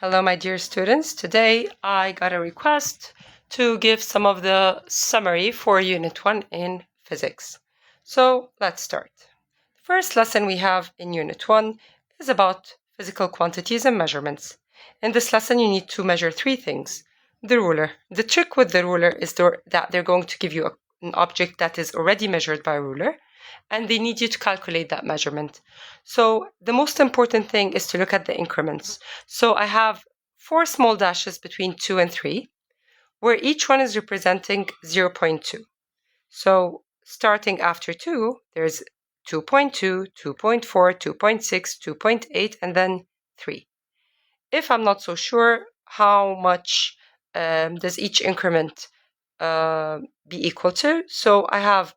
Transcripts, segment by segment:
Hello, my dear students. Today I got a request to give some of the summary for Unit 1 in Physics. So let's start. The first lesson we have in Unit 1 is about physical quantities and measurements. In this lesson you need to measure three things. The ruler. The trick with the ruler is that they're going to give you an object that is already measured by a ruler, and they need you to calculate that measurement. So the most important thing is to look at the increments. So I have 4 small dashes between 2 and 3, where each one is representing 0.2. So starting after 2, there's 2.2, 2.4, 2.6, 2.8, and then 3. If I'm not so sure how much does each increment be equal to, so I have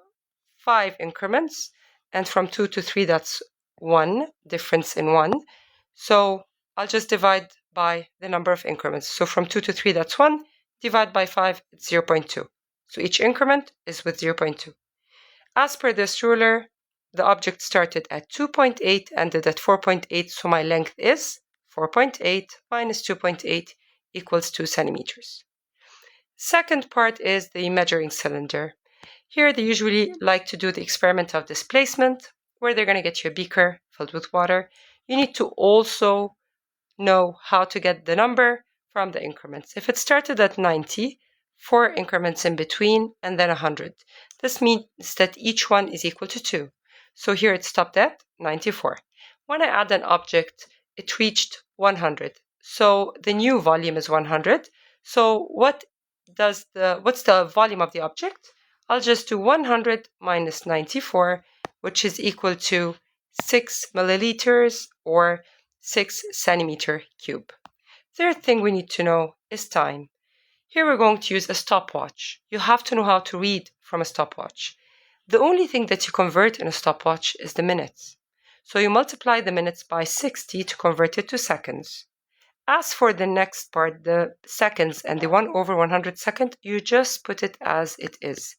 5 increments, and from 2 to 3 that's 1 difference in 1. So I'll just divide by the number of increments. So from 2 to 3 that's 1, divide by 5, it's 0.2. So each increment is with 0.2. As per this ruler, the object started at 2.8, ended at 4.8, so my length is 4.8 minus 2.8 equals 2 centimeters. Second part is the measuring cylinder. Here they usually like to do the experiment of displacement, where they're going to get you a beaker filled with water. You need to also know how to get the number from the increments. If it started at 90, 4 increments in between, and then 100. This means that each one is equal to 2. So here it stopped at 94. When I add an object, it reached 100. So the new volume is 100. So what's the volume of the object? I'll just do 100 minus 94, which is equal to 6 milliliters or 6 centimeter cube. Third thing we need to know is time. Here we're going to use a stopwatch. You have to know how to read from a stopwatch. The only thing that you convert in a stopwatch is the minutes. So you multiply the minutes by 60 to convert it to seconds. As for the next part, the seconds and the 1 over 100 second, you just put it as it is.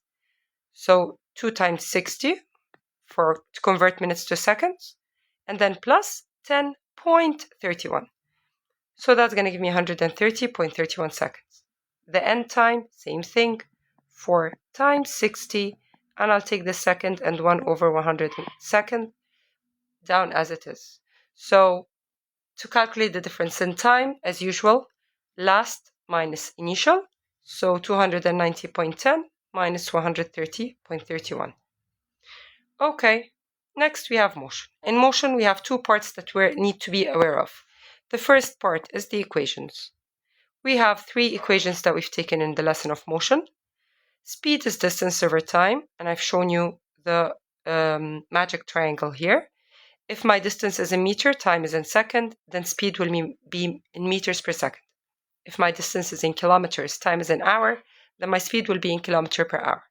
So 2 times 60 to convert minutes to seconds, and then plus 10.31. So that's going to give me 130.31 seconds. The end time, same thing, 4 times 60, and I'll take the second and 1 over 100 second down as it is. So to calculate the difference in time, as usual, last minus initial, so 290.10 minus 130.31. Okay, next we have motion. In motion, we have 2 parts that we need to be aware of. The first part is the equations. We have 3 equations that we've taken in the lesson of motion. Speed is distance over time, and I've shown you the magic triangle here. If my distance is in meter, time is in second, then speed will be in meters per second. If my distance is in kilometers, time is in hour, then my speed will be in kilometer per hour.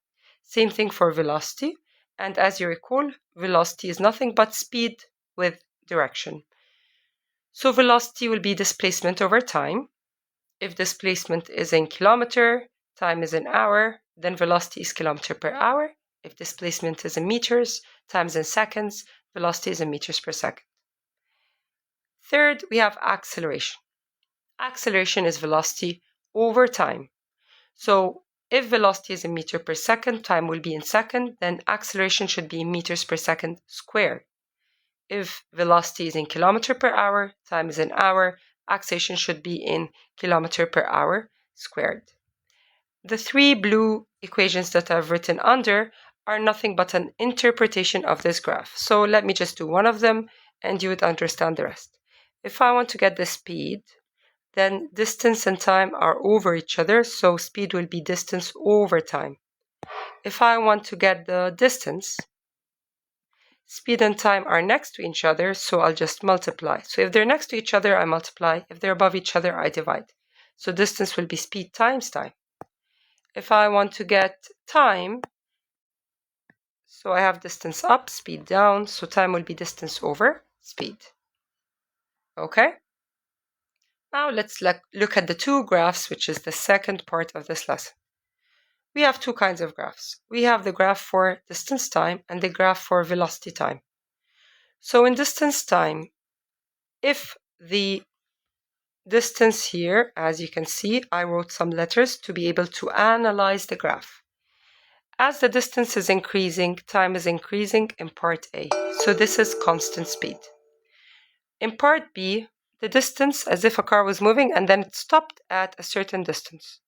Same thing for velocity. And as you recall, velocity is nothing but speed with direction. So velocity will be displacement over time. If displacement is in kilometer, time is in hour, then velocity is kilometer per hour. If displacement is in meters, time is in seconds, velocity is in meters per second. Third, we have acceleration. Acceleration is velocity over time. So if velocity is in meter per second, time will be in second, then acceleration should be in meters per second squared. If velocity is in kilometer per hour, time is in hour, acceleration should be in kilometer per hour squared. The 3 blue equations that I've written under are nothing but an interpretation of this graph. So let me just do one of them and you would understand the rest. If I want to get the speed, then distance and time are over each other, so speed will be distance over time. If I want to get the distance, speed and time are next to each other, so I'll just multiply. So if they're next to each other, I multiply. If they're above each other, I divide. So distance will be speed times time. If I want to get time, so I have distance up, speed down, so time will be distance over speed. Okay? Now let's look at the 2 graphs, which is the second part of this lesson. We have 2 kinds of graphs. We have the graph for distance time and the graph for velocity time. So in distance time, if the distance here, as you can see, I wrote some letters to be able to analyze the graph. As the distance is increasing, time is increasing in part A. So this is constant speed. In part B, the distance as if a car was moving and then it stopped at a certain distance.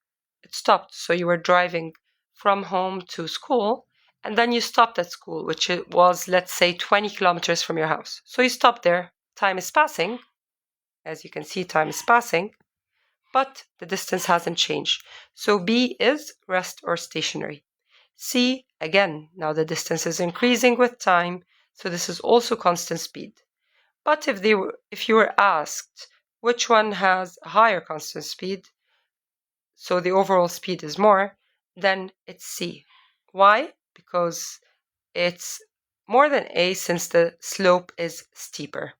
It stopped, so you were driving from home to school, and then you stopped at school, which was, let's say, 20 kilometers from your house. So you stopped there. Time is passing. As you can see, time is passing, but the distance hasn't changed. So B is rest or stationary. C, again, now the distance is increasing with time, so this is also constant speed. But if you were asked which one has a higher constant speed, so the overall speed is more, then it's C. Why? Because it's more than A since the slope is steeper.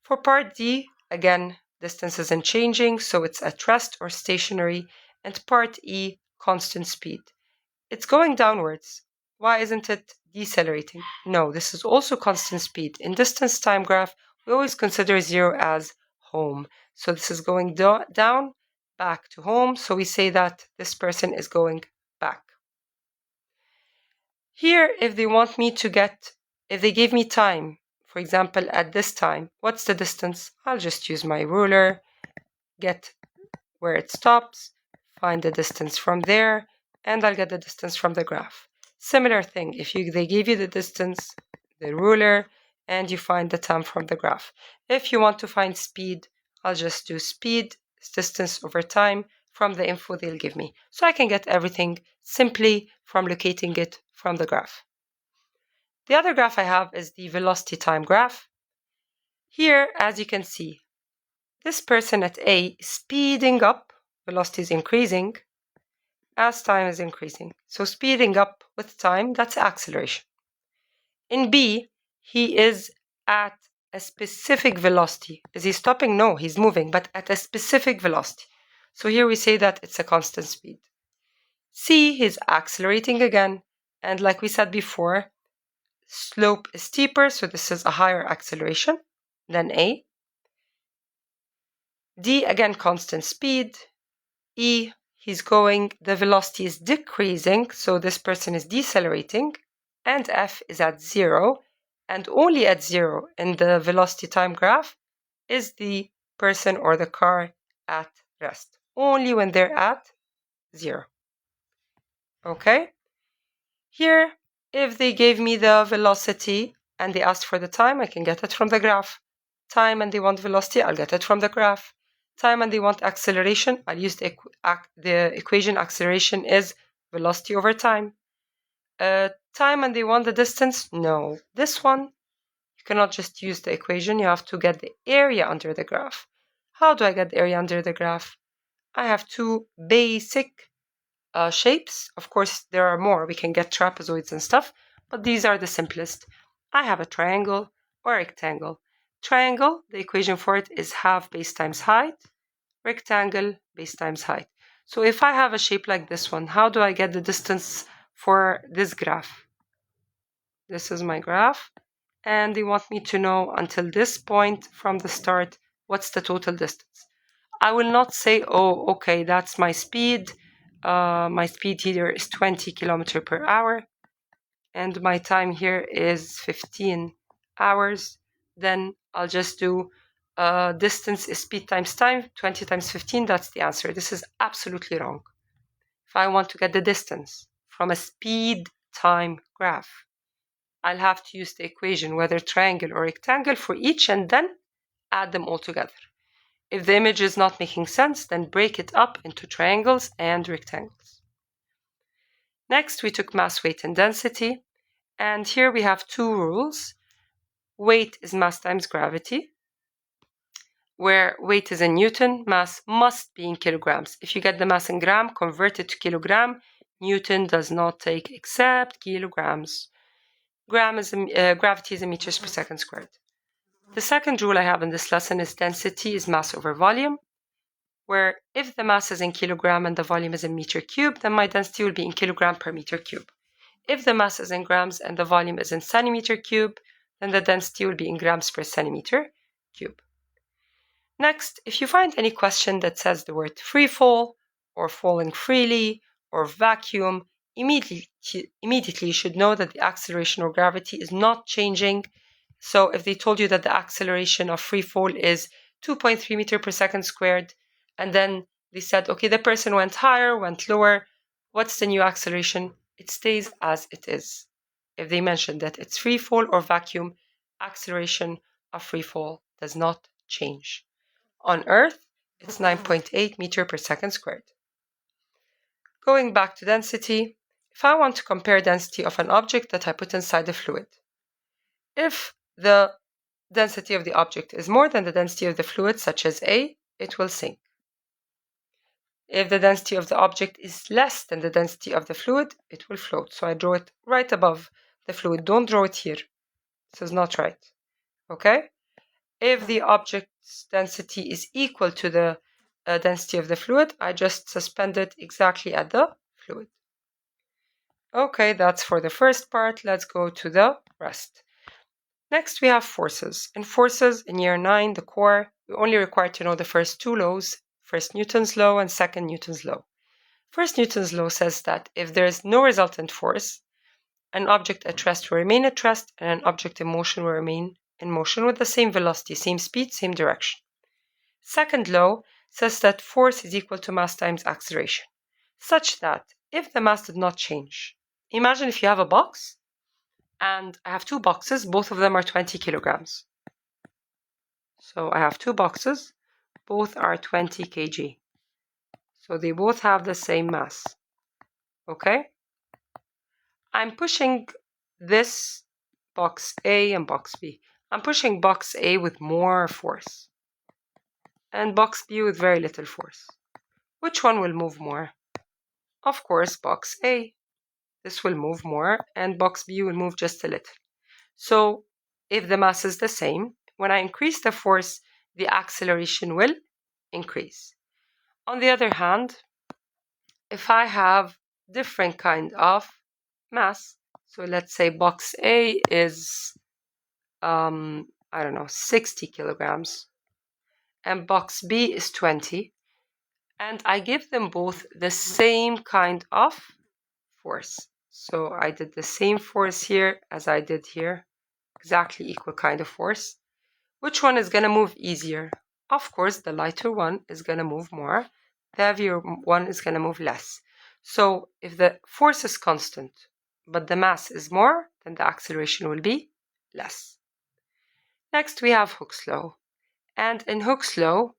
For part D, again, distance isn't changing, so it's at rest or stationary, and part E, constant speed. It's going downwards. Why isn't it decelerating? No, this is also constant speed. In distance time graph, we always consider 0 as home. So this is going down, back to home. So we say that this person is going back. Here, if they want me to if they gave me time, for example, at this time, what's the distance? I'll just use my ruler, get where it stops, find the distance from there, and I'll get the distance from the graph. Similar thing, if they give you the distance, the ruler, and you find the time from the graph. If you want to find speed, I'll just do speed, distance over time, from the info they'll give me. So I can get everything simply from locating it from the graph. The other graph I have is the velocity time graph. Here, as you can see, this person at A is speeding up, velocity is increasing, as time is increasing. So speeding up with time, that's acceleration. In B, he is at a specific velocity. Is he stopping? No, he's moving, but at a specific velocity. So here we say that it's a constant speed. C, he's accelerating again, and like we said before, slope is steeper, so this is a higher acceleration than A. D, again, constant speed. E, the velocity is decreasing, so this person is decelerating. And F is at 0, and only at 0 in the velocity time graph is the person or the car at rest. Only when they're at 0. Okay? Here, if they gave me the velocity and they asked for the time, I can get it from the graph. Time and they want velocity, I'll get it from the graph. Time and they want acceleration, I'll use the equation. Acceleration is velocity over time. Time and they want the distance, no. This one, you cannot just use the equation, you have to get the area under the graph. How do I get the area under the graph? I have two basic shapes. Of course, there are more. We can get trapezoids and stuff, but these are the simplest. I have a triangle or a rectangle. Triangle, the equation for it is half base times height. Rectangle, base times height. So if I have a shape like this one, how do I get the distance for this graph? This is my graph, and they want me to know until this point from the start, what's the total distance. I will not say, oh, okay, that's my speed. My speed here is 20 kilometers per hour, and my time here is 15 hours. Then I'll just do distance is speed times time, 20 times 15, that's the answer. This is absolutely wrong. If I want to get the distance from a speed time graph, I'll have to use the equation, whether triangle or rectangle, for each, and then add them all together. If the image is not making sense, then break it up into triangles and rectangles. Next, we took mass, weight, and density. And here we have two rules. Weight is mass times gravity, where weight is in Newton, mass must be in kilograms. If you get the mass in gram, convert it to kilogram. Newton does not take except kilograms. Gravity is in meters per second squared. The second rule I have in this lesson is density is mass over volume, where if the mass is in kilogram and the volume is in meter cube, then my density will be in kilogram per meter cube. If the mass is in grams and the volume is in centimeter cube, then the density will be in grams per centimeter cube. Next, if you find any question that says the word free fall, or falling freely, or vacuum, immediately you should know that the acceleration or gravity is not changing. So if they told you that the acceleration of free fall is 2.3 meters per second squared, and then they said, okay, the person went higher, went lower, what's the new acceleration? It stays as it is. If they mentioned that it's free fall or vacuum, acceleration of free fall does not change. On Earth, it's 9.8 meters per second squared. Going back to density, if I want to compare density of an object that I put inside a fluid, if the density of the object is more than the density of the fluid, such as A, it will sink. If the density of the object is less than the density of the fluid, it will float. So I draw it right above the fluid. Don't draw it here. This is not right. Okay? If the object's density is equal to the density of the fluid, I just suspend it exactly at the fluid. Okay, that's for the first part. Let's go to the rest. Next, we have forces. In forces, in year 9, the core, we're only required to know the first two laws, first Newton's law and second Newton's law. First Newton's law says that if there is no resultant force, an object at rest will remain at rest, and an object in motion will remain in motion with the same velocity, same speed, same direction. Second law says that force is equal to mass times acceleration, such that if the mass did not change, imagine if you have a box, and I have two boxes, both of them are 20 kilograms. So I have two boxes, both are 20 kg. So they both have the same mass. Okay? I'm pushing this box A and box B. I'm pushing box A with more force, and box B with very little force. Which one will move more? Of course, box A. This will move more, and box B will move just a little. So if the mass is the same, when I increase the force, the acceleration will increase. On the other hand, if I have different kind of mass, so let's say box A is, 60 kilograms, and box B is 20, and I give them both the same kind of force. So I did the same force here as I did here, exactly equal kind of force. Which one is going to move easier? Of course, the lighter one is going to move more. The heavier one is going to move less. So if the force is constant, but the mass is more, then the acceleration will be less. Next, we have Hooke's law. And in Hooke's law,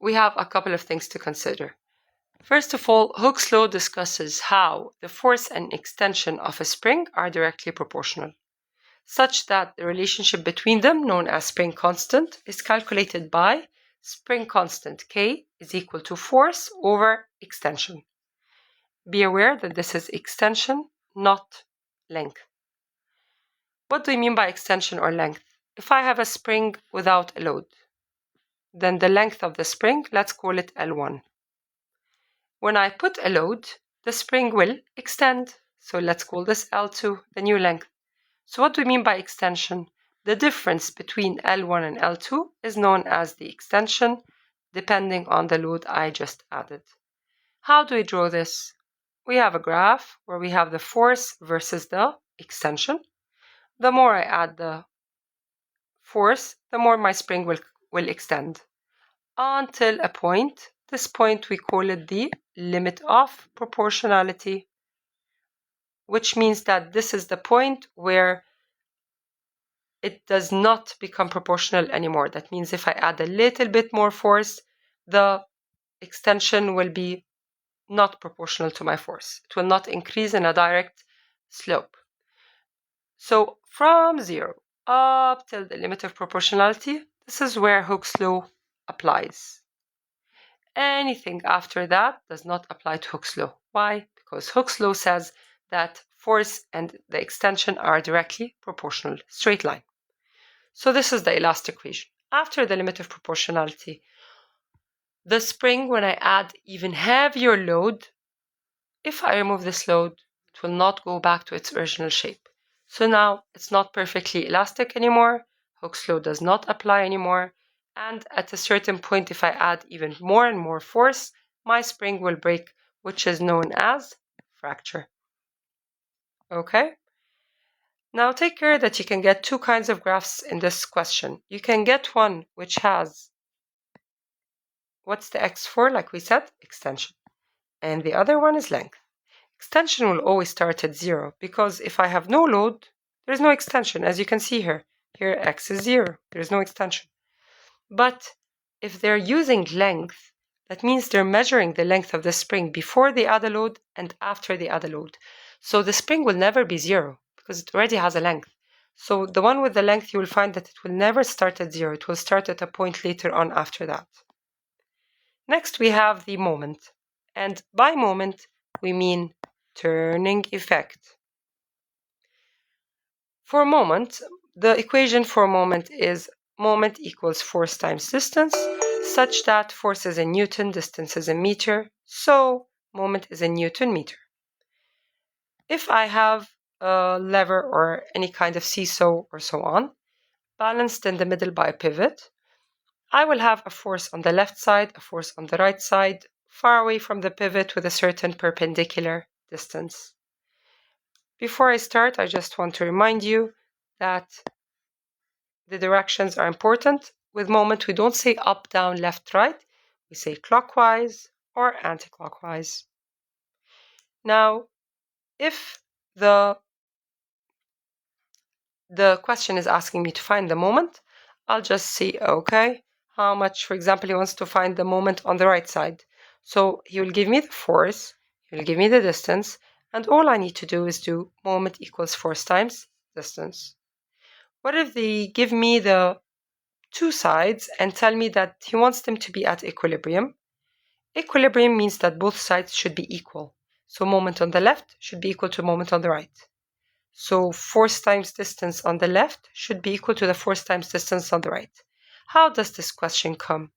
we have a couple of things to consider. First of all, Hooke's law discusses how the force and extension of a spring are directly proportional, such that the relationship between them, known as spring constant, is calculated by spring constant K is equal to force over extension. Be aware that this is extension, not length. What do we mean by extension or length? If I have a spring without a load, then the length of the spring, let's call it L1. When I put a load, the spring will extend. So let's call this L2, the new length. So what do we mean by extension? The difference between L1 and L2 is known as the extension, depending on the load I just added. How do we draw this? We have a graph where we have the force versus the extension. The more I add the force, the more my spring will extend until a point. This point we call it the limit of proportionality, which means that this is the point where it does not become proportional anymore. That means if I add a little bit more force, the extension will be not proportional to my force. It will not increase in a direct slope. So from 0 up till the limit of proportionality, this is where Hooke's law applies. Anything after that does not apply to Hooke's law. Why? Because Hooke's law says that force and the extension are directly proportional, straight line. So this is the elastic equation. After the limit of proportionality, the spring, when I add even heavier load, if I remove this load, it will not go back to its original shape. So now it's not perfectly elastic anymore. Hooke's law does not apply anymore, And at a certain point, if I add even more and more force, my spring will break, which is known as fracture. Okay? Now take care that you can get two kinds of graphs in this question. You can get one which has, what's the x for? Like we said, extension. And the other one is length. Extension will always start at 0 because if I have no load, there's no extension. As you can see here, x is 0. There's no extension. But if they're using length, that means they're measuring the length of the spring before they add a load and after they add a load. So the spring will never be 0 because it already has a length. So the one with the length, you will find that it will never start at 0. It will start at a point later on after that. Next, we have the moment. And by moment, we mean turning effect. For a moment, the equation for a moment is moment equals force times distance, such that force is in Newton, distance is in meter, so moment is in Newton meter. If I have a lever or any kind of seesaw or so on, balanced in the middle by a pivot, I will have a force on the left side, a force on the right side, far away from the pivot with a certain perpendicular distance. Before I start, I just want to remind you that the directions are important. With moment, we don't say up, down, left, right. We say clockwise or anti-clockwise. Now, if the question is asking me to find the moment, I'll just say, okay, how much, for example, he wants to find the moment on the right side. So he will give me the force, he will give me the distance, and all I need to do is do moment equals force times distance. What if they give me the two sides and tell me that he wants them to be at equilibrium? Equilibrium means that both sides should be equal. So moment on the left should be equal to moment on the right. So force times distance on the left should be equal to the force times distance on the right. How does this question come?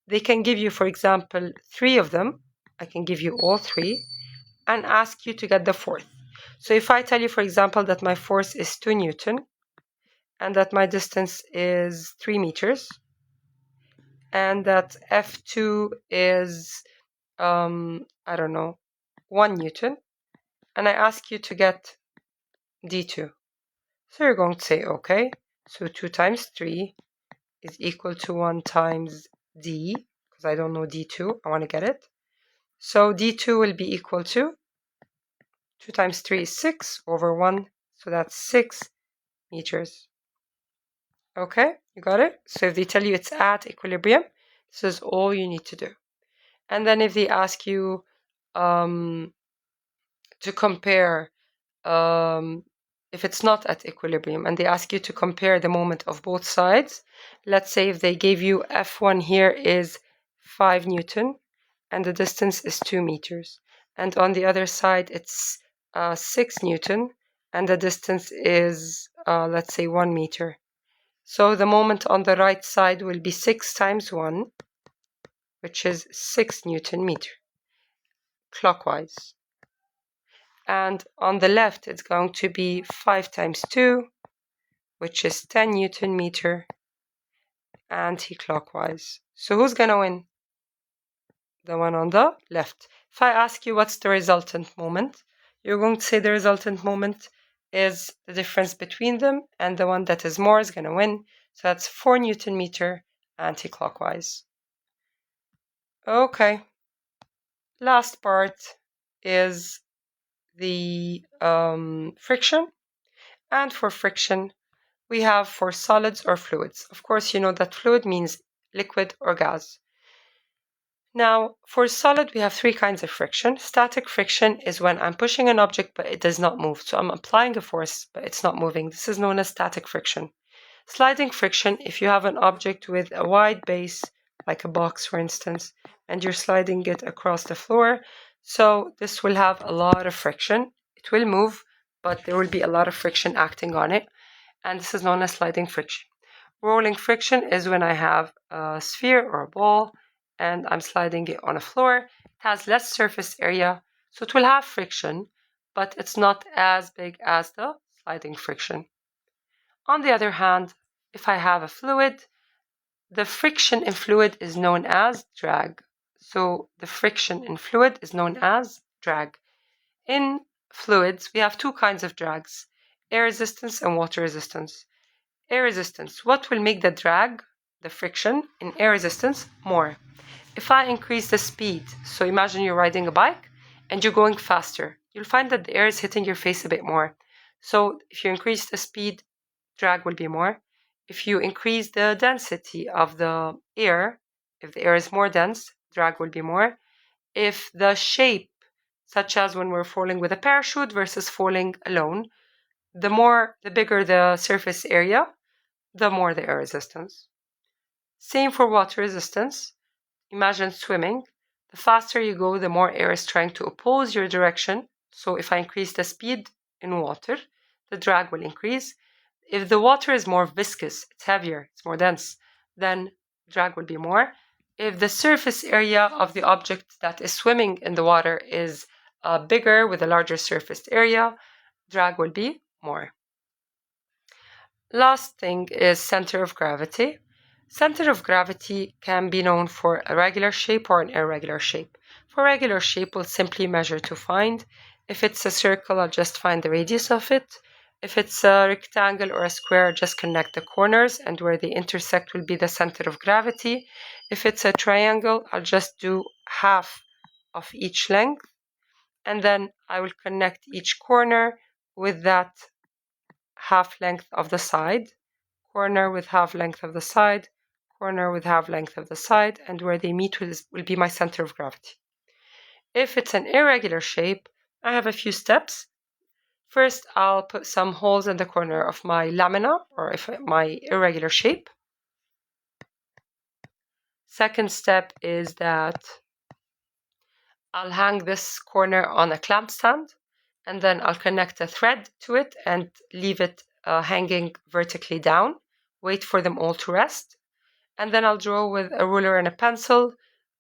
They can give you, for example, 3 of them. I can give you all 3 and ask you to get the fourth. So if I tell you, for example, that my force is 2 Newton and that my distance is 3 meters and that F2 is, I don't know, 1 Newton, and I ask you to get D2. So you're going to say, okay, so 2 times 3 is equal to 1 times D, because I don't know D2, I want to get it. So D2 will be equal to 2 times 3 is 6 over 1, so that's 6 meters. Okay, you got it? So if they tell you it's at equilibrium, this is all you need to do. And then if they ask you to compare, if it's not at equilibrium and they ask you to compare the moment of both sides, let's say if they gave you F1 here is 5 Newton and the distance is 2 meters. And on the other side, it's 6 Newton and the distance is, let's say, 1 meter. So the moment on the right side will be 6 times 1, which is 6 Newton meter, clockwise. And on the left, it's going to be 5 times 2, which is 10 Newton meter, anti-clockwise. So who's going to win? The one on the left. If I ask you what's the resultant moment, you're going to say the resultant moment is the difference between them, and the one that is more is going to win. So that's 4 Newton meter, anti-clockwise. Okay. Last part is the friction. And for friction, we have for solids or fluids. Of course, you know that fluid means liquid or gas. Now, for solid, we have 3 kinds of friction. Static friction is when I'm pushing an object, but it does not move. So I'm applying a force, but it's not moving. This is known as static friction. Sliding friction, if you have an object with a wide base, like a box, for instance, and you're sliding it across the floor, so this will have a lot of friction. It will move, but there will be a lot of friction acting on it, and this is known as sliding friction. Rolling friction is when I have a sphere or a ball, and I'm sliding it on a floor. It has less surface area, so it will have friction, but it's not as big as the sliding friction. On the other hand, if I have a fluid, the friction in fluid is known as drag. So the friction in fluid is known as drag. In fluids, we have two kinds of drags, air resistance and water resistance. Air resistance, what will make the drag, the friction in air resistance, more? If I increase the speed, so imagine you're riding a bike and you're going faster, you'll find that the air is hitting your face a bit more. So if you increase the speed, drag will be more. If you increase the density of the air, if the air is more dense, drag will be more. If the shape, such as when we're falling with a parachute versus falling alone, the bigger the surface area, the more the air resistance. Same for water resistance. Imagine swimming. The faster you go, the more air is trying to oppose your direction. So if I increase the speed in water, the drag will increase. If the water is more viscous, it's heavier, it's more dense, then drag will be more. If the surface area of the object that is swimming in the water is bigger with a larger surface area, drag will be more. Last thing is center of gravity. Center of gravity can be known for a regular shape or an irregular shape. For regular shape, we'll simply measure to find. If it's a circle, I'll just find the radius of it. If it's a rectangle or a square, just connect the corners, and where they intersect will be the center of gravity. If it's a triangle, I'll just do half of each length, and then I will connect each corner with that half length of the side, corner with half length of the side, corner with half length of the side, and where they meet will be my center of gravity. If it's an irregular shape, I have a few steps. First, I'll put some holes in the corner of my lamina, or my irregular shape. Second step is that I'll hang this corner on a clamp stand, and then I'll connect a thread to it and leave it hanging vertically down. Wait for them all to rest. And then I'll draw with a ruler and a pencil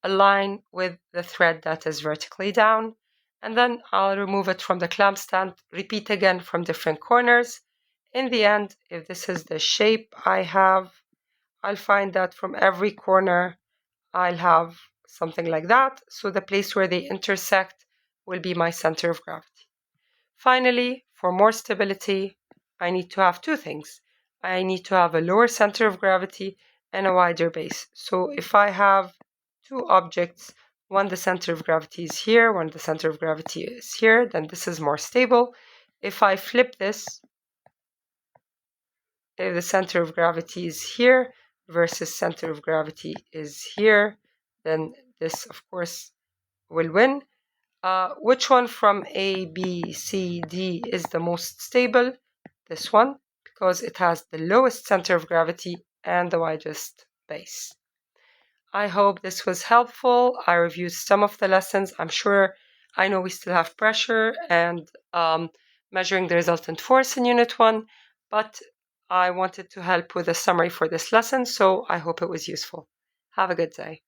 a line with the thread that is vertically down. And then I'll remove it from the clamp stand, repeat again from different corners. In the end, if this is the shape I have, I'll find that from every corner I'll have something like that. So the place where they intersect will be my center of gravity. Finally, for more stability, I need to have two things. I need to have a lower center of gravity and a wider base. So if I have two objects, one the center of gravity is here, one the center of gravity is here, then this is more stable. If I flip this, if the center of gravity is here versus center of gravity is here, then this, of course, will win. Which one from A, B, C, D is the most stable? This one, because it has the lowest center of gravity and the widest base. I hope this was helpful. I reviewed some of the lessons. I know we still have pressure and measuring the resultant force in Unit 1, but I wanted to help with a summary for this lesson, so I hope it was useful. Have a good day.